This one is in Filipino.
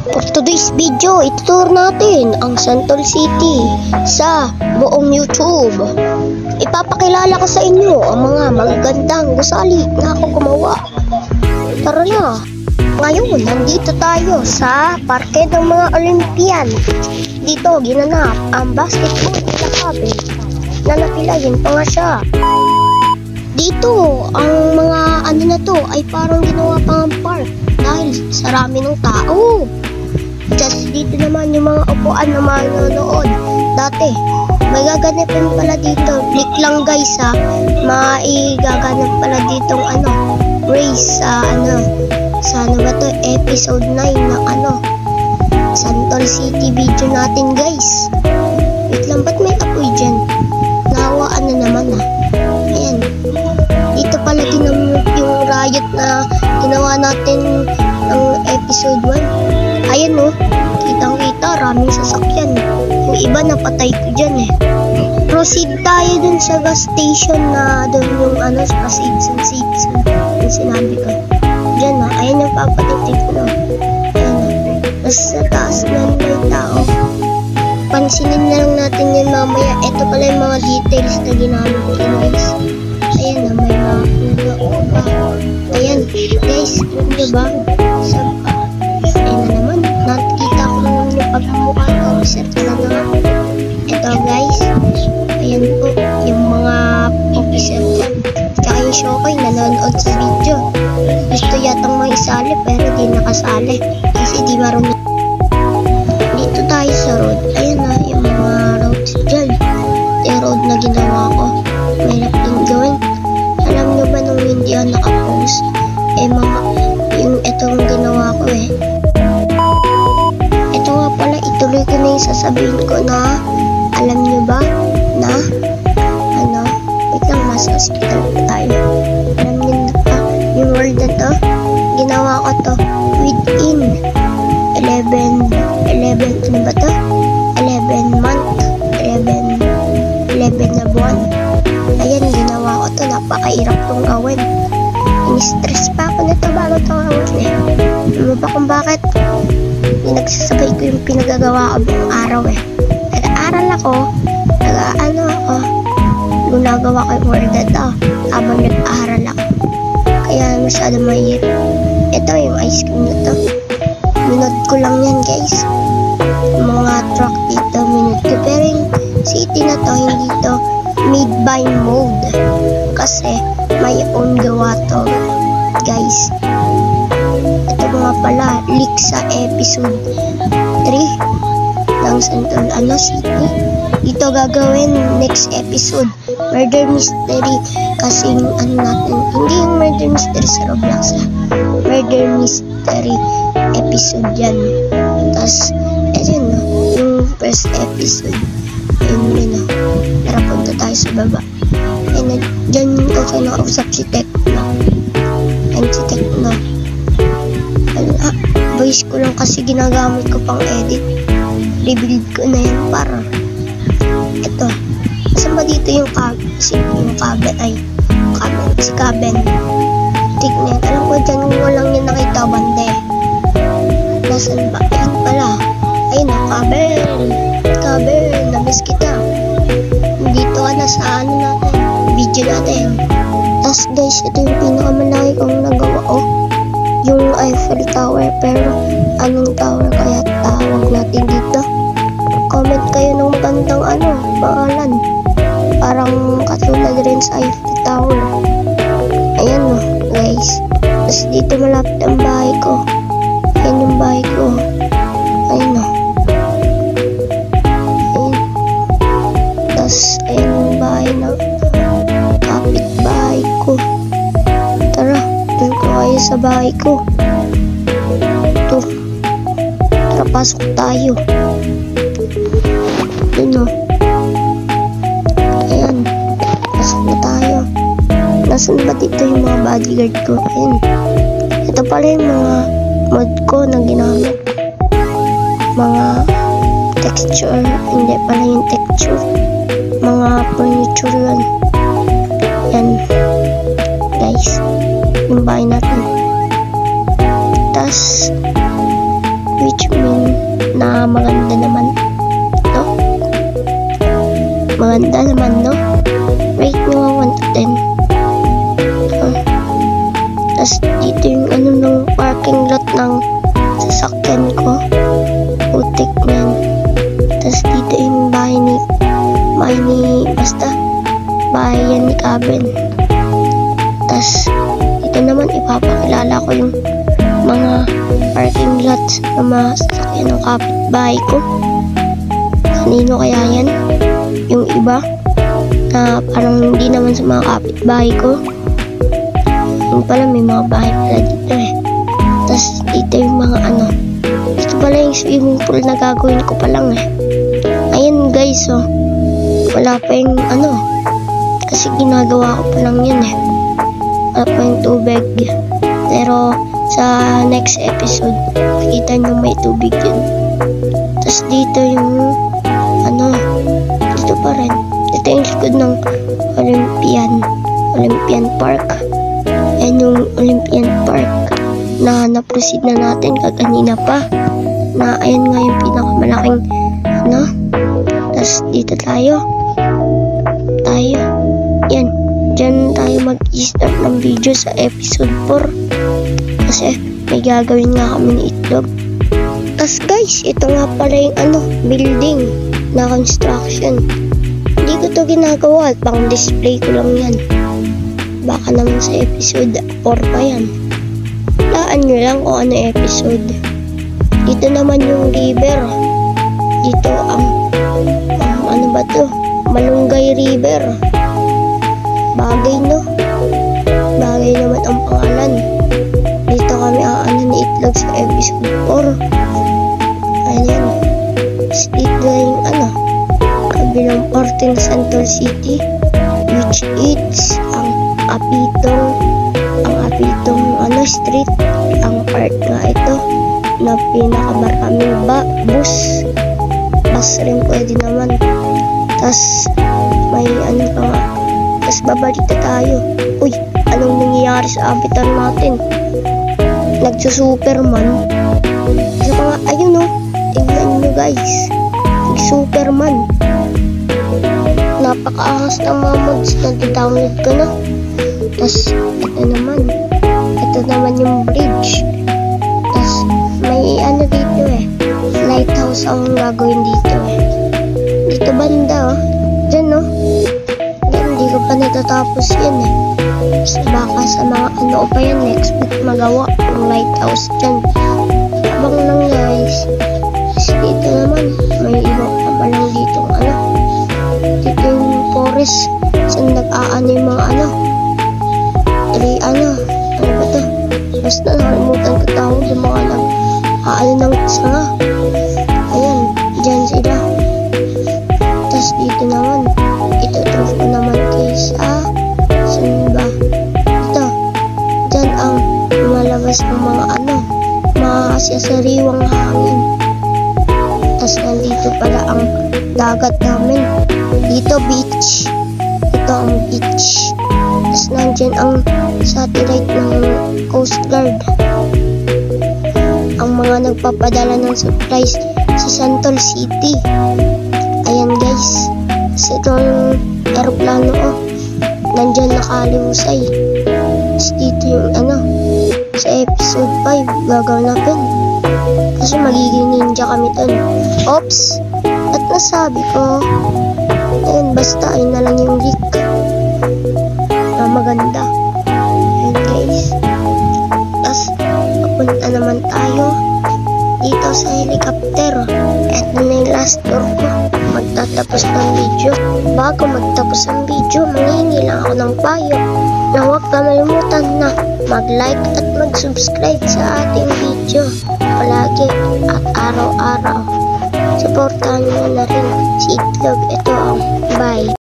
For today's video, ituturo natin ang Santol City sa buong YouTube. Ipapakilala ko sa inyo ang mga magagandang gusali na ako gumawa. Tara na! Ngayon, nandito tayo sa Parke ng mga Olympian. Dito ginanap ang basketball nila Kabe na napilayin pa nga siya. Dito, ang mga ano na to ay parang ginawa pang park dahil sarami ng tao. Just dito naman yung mga upuan na manonood. Dati, may gaganapin pala dito. Click lang guys ha. Maigaganap pala ditong race sa sa ba to? Episode 9 ng Santol City video natin guys. Wait lang, ba't may apoy dyan? Nawaan na naman ha. Ayan. Dito pala ginamit yung riot na ginawa natin ng episode 1. Ayan o, kitang-kita, raming sasakyan. Yung iba napatay ko dyan eh. Proceed tayo dun sa gas station na dun yung sa season. Yung sinabi ko. Dyan na, ayan yung papatitik ko. Ayan na. Tapos sa taas na may tao. Pansinin na lang natin yan mamaya. Ito pala yung mga details na ginamit ko guys. Ayan na, may mga upa. Ayan, guys, diba? Ayan na naman. Nakikita ko naman yung pagmumukha ko. Set na nga. Ito guys. Ayan po. Yung mga officer dyan. Tsaka yung Shokoy nanonood sa video. Gusto yatang maisali pero di nakasali. Kasi di marunong. Dito tayo sa road. Ayan na yung mga roads dyan. Yung road na ginawa ko. Mahirap din gawin. Alam nyo ba nung hindi ako nakapost? Yung itong ginawa ko eh. Ito nga pala, ituloy ko na yung sasabihin ko na alam nyo ba na wait lang, mas hospital pa tayo. Alam nyo na pa, yung word na to, ginawa ko to within 11 ano ba to? 11 month, 11 na buwan. Ayan, ginawa ko to, napakahirap tong gawin. In-stress pa ako nito bago ito gawin eh. Alam ba kung bakit? Nagsasabay ko yung pinagagawa ko buong araw eh. Nag-aaral ako, gunagawa ko yung word na to habang nag-aaral ako. Kaya masyado mahirap. Ito yung ice cream na to. Minute ko lang yan guys. Yung mga truck dito, minute ko. Pero yung city na to, hindi to made by mode. Kasi may own gawa to guys. Ito mga pala, leak sa episode 3 ng Santol City. Dito gagawin next episode, murder mystery. Kasi natin, hindi yung murder mystery sa Roblox ha. Murder mystery episode yan. Tapos, ayun na, yung first episode. Ayun yun na. Tara, punta tayo sa baba. Ayun na, dyan ko kinakausap si Tekno. Ayun si Tekno. Voice ko lang kasi ginagamit ko pang edit. Rebuild ko na yan para ito. Saan ba dito yung si Kaben? Tignan. Alam ko dyan walang yung nakita bande. Nasaan ba? Ayun pala. Ayun o, Kaben. Namiss kita. Dito ka na sa natin. Video natin. Tapos guys, ito yung pinakamalaki kong nagawa yung Eiffel Tower, pero anong tower kaya tawag natin dito? Comment kayo ng magandang pangalan. Parang katulad rin sa Eiffel Tower. Ayan o guys. Tapos dito malapit ang bahay ko. Ayan yung bahay ko. Ayan o. Ayan. Tapos ayan yung bahay ng kapitbahay ko. Tara, dun ko kayo sa bahay ko. Ito. Tara, pasok tayo. Dun o. Ayan. Pasok na tayo. Nasaan ba dito yung mga bodyguard ko? Ayan. Ito pala yung mga mod ko na ginamit. Mga texture. Hindi pala yung texture. Mga furniture yan. Yan. Guys. Yung bahay natin. Tas which na maganda naman, no? Maganda naman, no? Rate nyo 1 to 10. Tapos dito yung ano ng parking lot ng sasakyan ko. Putik na yan. Tapos dito yung bahay yan ni Kabel. Tapos dito naman ipapakilala ko yung mga parking lots na masasakyan ng kapitbahay ko. Kanino kaya yan? Yung iba na parang hindi naman sa mga kapitbahay ko. Yung pala may mga bahay pala dito eh. Tapos dito yung mga ano. Dito pala yung swimming pool na gagawin ko pa lang eh. Ayan guys oh. Wala pa yung ano. Kasi ginagawa ko pa lang yun eh. Wala pa yung tubig. Pero sa next episode, makita nyo may tubig yun. Tapos dito yung ano. Dito pa rin. Dito yung likod ng Olympian Park. Yan yung Olympian Park na na-proceed na natin kaganina pa. Na ayan nga yung pinakamalaking ano. Tapos dito tayo. Yan. Diyan tayo mag-start ng video sa episode 4. Kasi may gagawin nga kami ni Itlog. Tapos guys, ito nga pala yung ano, building na construction. Hindi ko to ginagawa. Pang display ko lang yan. Baka naman sa episode 4 pa yan. Laan nyo lang kung ano episode. Dito naman yung river. Dito ang ano ba to? Malunggay River. Bagay no? Bagay naman ang pangalan. Dito kami aano ni Itlog sa episode 4. Ayan. Dito yung ano, kabilang parte ng Central City, which is ang apitong ano street, ang part nga ito na pinakamaraming bus rin pwede naman. Tas may ano pa nga, tas babalita tayo. Uy, anong nangyayari sa avatar natin? Nagsusuperman. Kasi pa nga, ayun o, tingnan nyo guys, nagsuperman. Napakaahas ng mga mods na di-download ko na. Tas ito naman yung bridge. Tas may ano dito eh, lighthouse ang gagawin dito eh. Dito banda oh, dyan oh. Hindi ko pa natatapos yan eh. Baka sa mga ano pa yan next week magawa yung lighthouse dyan. Abang lang guys. Dito naman may iba pa palang dito ano. Dito yung forest saan nag-aano yung mga ano ba to? Basta nakalimutan ko tawag yung mga nag-aano ng sanga. Ayan, dyan sila. Tapos dito naman itutrove ko naman kayo sa saan ba? Ito, dyan ang lumalabas ng mga ano, mga sariwang hangin. Tapos nandito pala ang dagat namin. Dito beach. Ito ang beach. Tapos nandyan ang satellite ng Coast Guard. Ang mga nagpapadala ng supplies sa Central City. Ayan guys. Kasi itong aeroplano oh, nandyan nakalimusay. Tapos dito yung ano, sa episode 5 gagawin natin. Kasi magiging ninja kami dun. Oops! At nasabi ko, ayun basta ayun na lang yung leak na maganda. Ayun guys. Tapos papunta naman tayo dito sa helicopter. Ito na yung last tour ko. Magtatapos ng video. Bago magtapos ang video, manghingi lang ako ng payo na huwag kamalimutan na mag-like at mag-subscribe sa ating video palagi at araw-araw. Supportahan nyo na rin si Itlog. Ito ang bye.